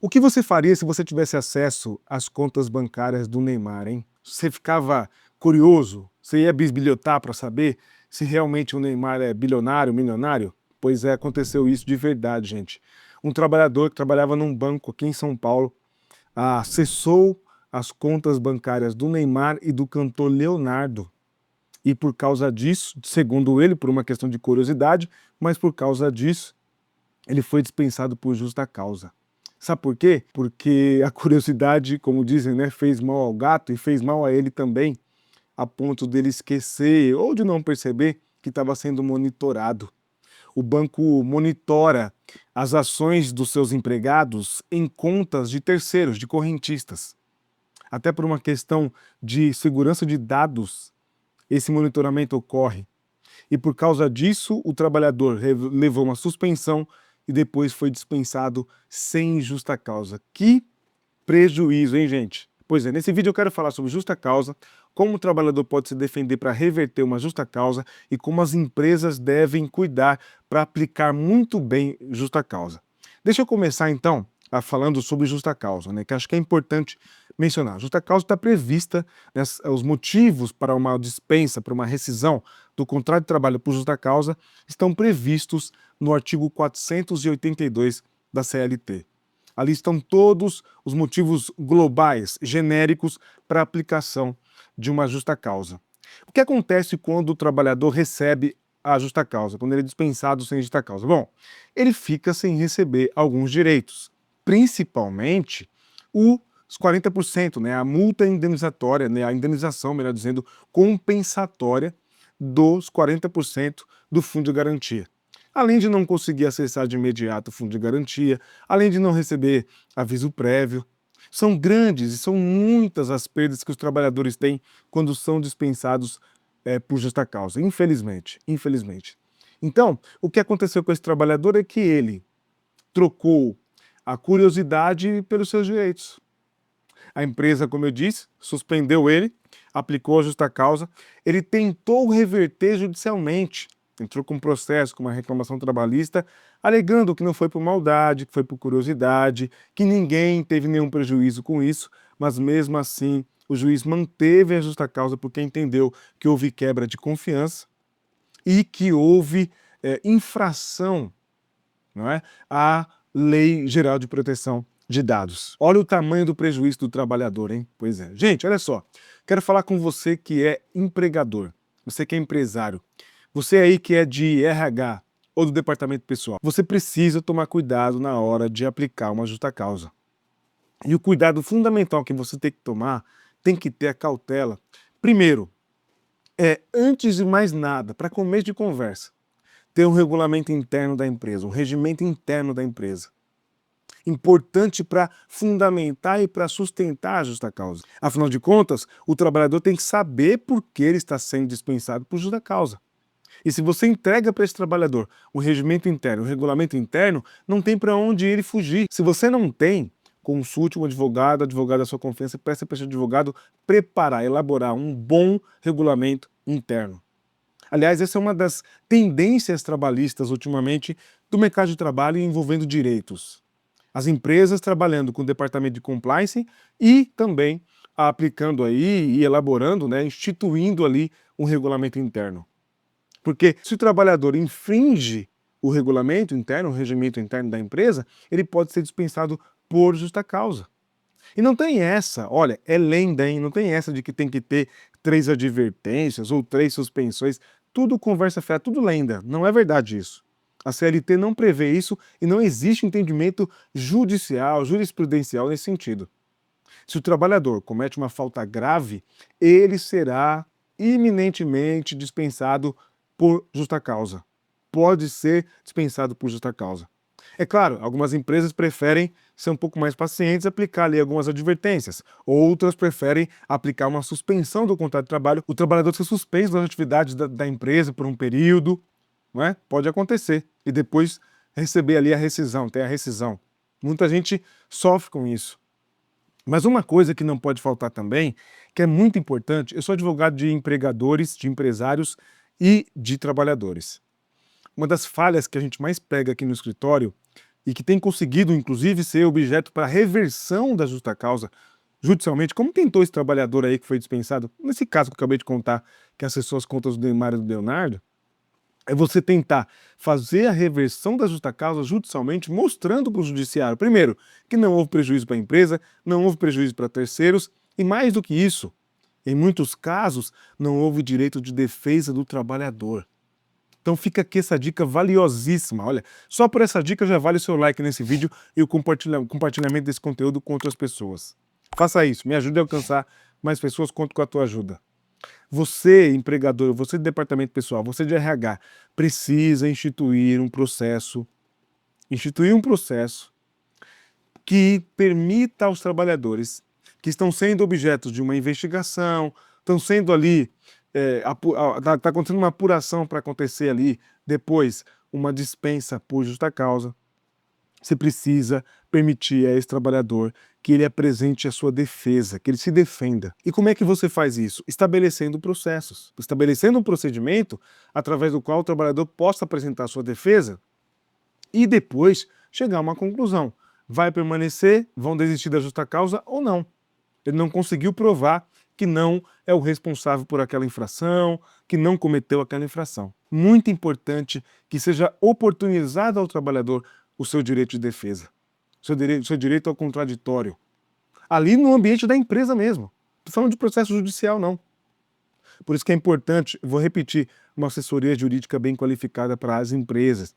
O que você faria se você tivesse acesso às contas bancárias do Neymar, hein? Você ficava curioso? Você ia bisbilhotar para saber se realmente o Neymar é bilionário, milionário? Pois é, aconteceu isso de verdade, gente. Um trabalhador que trabalhava num banco aqui em São Paulo acessou as contas bancárias do Neymar e do cantor Leonardo. E por causa disso, segundo ele, por uma questão de curiosidade, mas por causa disso, ele foi dispensado por justa causa. Sabe por quê? Porque a curiosidade, como dizem, né, fez mal ao gato e fez mal a ele também, a ponto dele esquecer ou de não perceber que estava sendo monitorado. O banco monitora as ações dos seus empregados em contas de terceiros, de correntistas. Até por uma questão de segurança de dados, esse monitoramento ocorre. E por causa disso, o trabalhador levou uma suspensão e depois foi dispensado sem justa causa. Que prejuízo, hein, gente? Pois é, nesse vídeo eu quero falar sobre justa causa, como o trabalhador pode se defender para reverter uma justa causa e como as empresas devem cuidar para aplicar muito bem justa causa. Deixa eu começar então falando sobre justa causa, né, que acho que é importante mencionar. Justa causa está prevista, né, os motivos para uma dispensa, para uma rescisão do contrato de trabalho por justa causa estão previstos no artigo 482 da CLT. Ali estão todos os motivos globais, genéricos, para a aplicação de uma justa causa. O que acontece quando o trabalhador recebe a justa causa, quando ele é dispensado sem justa causa? Bom, ele fica sem receber alguns direitos, principalmente os 40%, né, a multa indenizatória, né, a indenização, melhor dizendo, compensatória dos 40% do fundo de garantia. Além de não conseguir acessar de imediato o fundo de garantia, além de não receber aviso prévio. São grandes e são muitas as perdas que os trabalhadores têm quando são dispensados por justa causa, infelizmente, infelizmente. Então, o que aconteceu com esse trabalhador é que ele trocou a curiosidade pelos seus direitos. A empresa, como eu disse, suspendeu ele, aplicou a justa causa, ele tentou reverter judicialmente, entrou com um processo, com uma reclamação trabalhista, alegando que não foi por maldade, que foi por curiosidade, que ninguém teve nenhum prejuízo com isso, mas mesmo assim o juiz manteve a justa causa porque entendeu que houve quebra de confiança e que houve infração, não é, à Lei Geral de Proteção de Dados. Olha o tamanho do prejuízo do trabalhador, hein? Pois é. Gente, olha só, quero falar com você que é empregador, você que é empresário, você aí que é de RH ou do departamento pessoal, você precisa tomar cuidado na hora de aplicar uma justa causa. E o cuidado fundamental que você tem que tomar, tem que ter a cautela. Primeiro, antes de mais nada, para começo de conversa, ter um regulamento interno da empresa, um regimento interno da empresa. Importante para fundamentar e para sustentar a justa causa. Afinal de contas, o trabalhador tem que saber por que ele está sendo dispensado por justa causa. E se você entrega para esse trabalhador um regimento interno, um regulamento interno, não tem para onde ele fugir. Se você não tem, consulte um advogado da sua confiança, peça para esse advogado preparar, elaborar um bom regulamento interno. Aliás, essa é uma das tendências trabalhistas ultimamente do mercado de trabalho envolvendo direitos. As empresas trabalhando com o departamento de compliance e também aplicando aí e elaborando, né, instituindo ali um regulamento interno. Porque se o trabalhador infringe o regulamento interno, o regimento interno da empresa, ele pode ser dispensado por justa causa. E não tem essa, olha, é lenda, hein? Não tem essa de que tem que ter 3 advertências ou 3 suspensões. Tudo conversa fiada, tudo lenda. Não é verdade isso. A CLT não prevê isso e não existe entendimento judicial, jurisprudencial nesse sentido. Se o trabalhador comete uma falta grave, ele será iminentemente dispensado por justa causa. Pode ser dispensado por justa causa. É claro, algumas empresas preferem ser um pouco mais pacientes e aplicar ali algumas advertências. Outras preferem aplicar uma suspensão do contrato de trabalho. O trabalhador ser suspenso das atividades da empresa por um período, não é? Pode acontecer. E depois receber ali a rescisão, ter a rescisão. Muita gente sofre com isso. Mas uma coisa que não pode faltar também, que é muito importante, eu sou advogado de empregadores, de empresários e de trabalhadores. Uma das falhas que a gente mais pega aqui no escritório e que tem conseguido, inclusive, ser objeto para reversão da justa causa judicialmente, como tentou esse trabalhador aí que foi dispensado, nesse caso que eu acabei de contar, que acessou as contas do Neymar e do Leonardo, é você tentar fazer a reversão da justa causa judicialmente, mostrando para o judiciário, primeiro, que não houve prejuízo para a empresa, não houve prejuízo para terceiros, e mais do que isso, em muitos casos, não houve direito de defesa do trabalhador. Então fica aqui essa dica valiosíssima. Olha, só por essa dica já vale o seu like nesse vídeo e o compartilhamento desse conteúdo com outras pessoas. Faça isso, me ajude a alcançar mais pessoas, conto com a tua ajuda. Você, empregador, você de departamento pessoal, você de RH, precisa instituir um processo que permita aos trabalhadores que estão sendo objetos de uma investigação, estão sendo ali, está acontecendo uma apuração para acontecer ali, depois uma dispensa por justa causa, você precisa permitir a esse trabalhador que ele apresente a sua defesa, que ele se defenda. E como é que você faz isso? Estabelecendo processos, estabelecendo um procedimento através do qual o trabalhador possa apresentar a sua defesa e depois chegar a uma conclusão. Vai permanecer, vão desistir da justa causa ou não. Ele não conseguiu provar que não é o responsável por aquela infração, que não cometeu aquela infração. Muito importante que seja oportunizado ao trabalhador o seu direito de defesa, o seu direito ao contraditório. Ali no ambiente da empresa mesmo. Não estou falando de processo judicial, não. Por isso que é importante, vou repetir, uma assessoria jurídica bem qualificada para as empresas.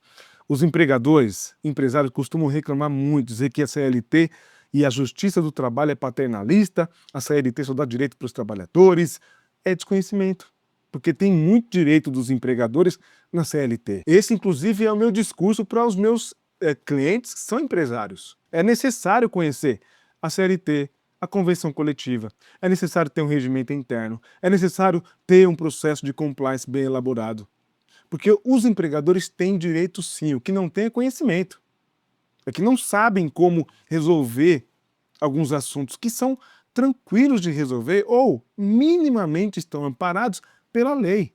Os empresários costumam reclamar muito, dizer que a CLT e a Justiça do Trabalho é paternalista, a CLT só dá direito para os trabalhadores. É desconhecimento, porque tem muito direito dos empregadores na CLT. Esse, inclusive, é o meu discurso para os meus clientes que são empresários. É necessário conhecer a CLT, a convenção coletiva, é necessário ter um regimento interno, é necessário ter um processo de compliance bem elaborado. Porque os empregadores têm direito sim, o que não tem é conhecimento. É que não sabem como resolver alguns assuntos que são tranquilos de resolver ou minimamente estão amparados pela lei.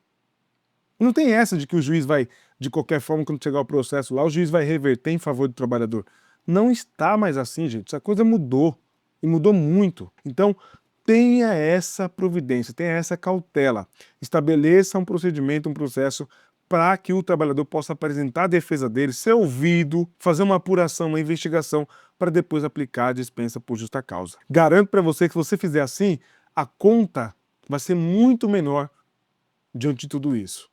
Não tem essa de que o juiz vai, de qualquer forma, quando chegar o processo lá, o juiz vai reverter em favor do trabalhador. Não está mais assim, gente. Essa coisa mudou. E mudou muito. Então, tenha essa providência, tenha essa cautela. Estabeleça um procedimento, um processo para que o trabalhador possa apresentar a defesa dele, ser ouvido, fazer uma apuração, uma investigação, para depois aplicar a dispensa por justa causa. Garanto para você que se você fizer assim, a conta vai ser muito menor diante de tudo isso.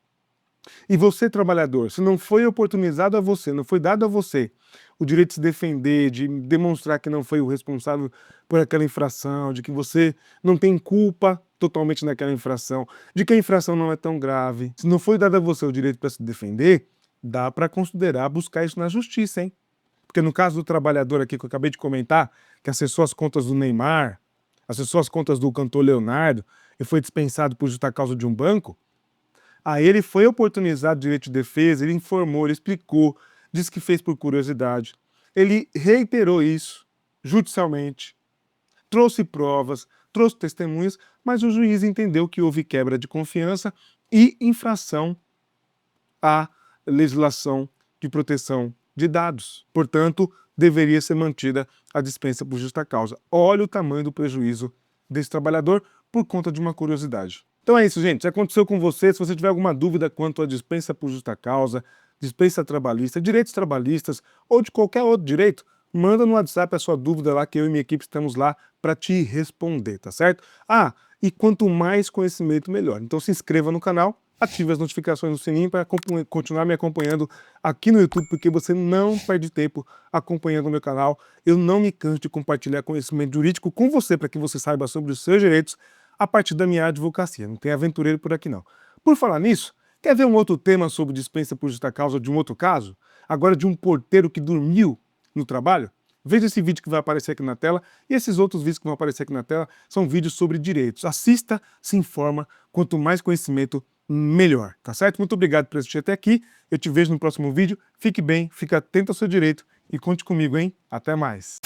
E você, trabalhador, se não foi oportunizado a você, não foi dado a você o direito de se defender, de demonstrar que não foi o responsável por aquela infração, de que você não tem culpa totalmente naquela infração, de que a infração não é tão grave, se não foi dado a você o direito para se defender, dá para considerar buscar isso na justiça, hein? Porque no caso do trabalhador aqui que eu acabei de comentar, que acessou as contas do Neymar, acessou as contas do cantor Leonardo e foi dispensado por justa causa de um banco, aí ele foi oportunizado o direito de defesa, ele informou, ele explicou, disse que fez por curiosidade. Ele reiterou isso judicialmente, trouxe provas, trouxe testemunhas, mas o juiz entendeu que houve quebra de confiança e infração à legislação de proteção de dados. Portanto, deveria ser mantida a dispensa por justa causa. Olha o tamanho do prejuízo desse trabalhador por conta de uma curiosidade. Então é isso, gente. Se aconteceu com você, se você tiver alguma dúvida quanto à dispensa por justa causa, dispensa trabalhista, direitos trabalhistas ou de qualquer outro direito, manda no WhatsApp a sua dúvida lá que eu e minha equipe estamos lá para te responder, tá certo? Ah, e quanto mais conhecimento, melhor. Então se inscreva no canal, ative as notificações no sininho para continuar me acompanhando aqui no YouTube, porque você não perde tempo acompanhando o meu canal. Eu não me canso de compartilhar conhecimento jurídico com você para que você saiba sobre os seus direitos a partir da minha advocacia. Não tem aventureiro por aqui não. Por falar nisso, quer ver um outro tema sobre dispensa por justa causa de um outro caso? Agora de um porteiro que dormiu no trabalho? Veja esse vídeo que vai aparecer aqui na tela e esses outros vídeos que vão aparecer aqui na tela são vídeos sobre direitos. Assista, se informa, quanto mais conhecimento, melhor, tá certo? Muito obrigado por assistir até aqui, eu te vejo no próximo vídeo, fique bem, fique atento ao seu direito e conte comigo, hein? Até mais!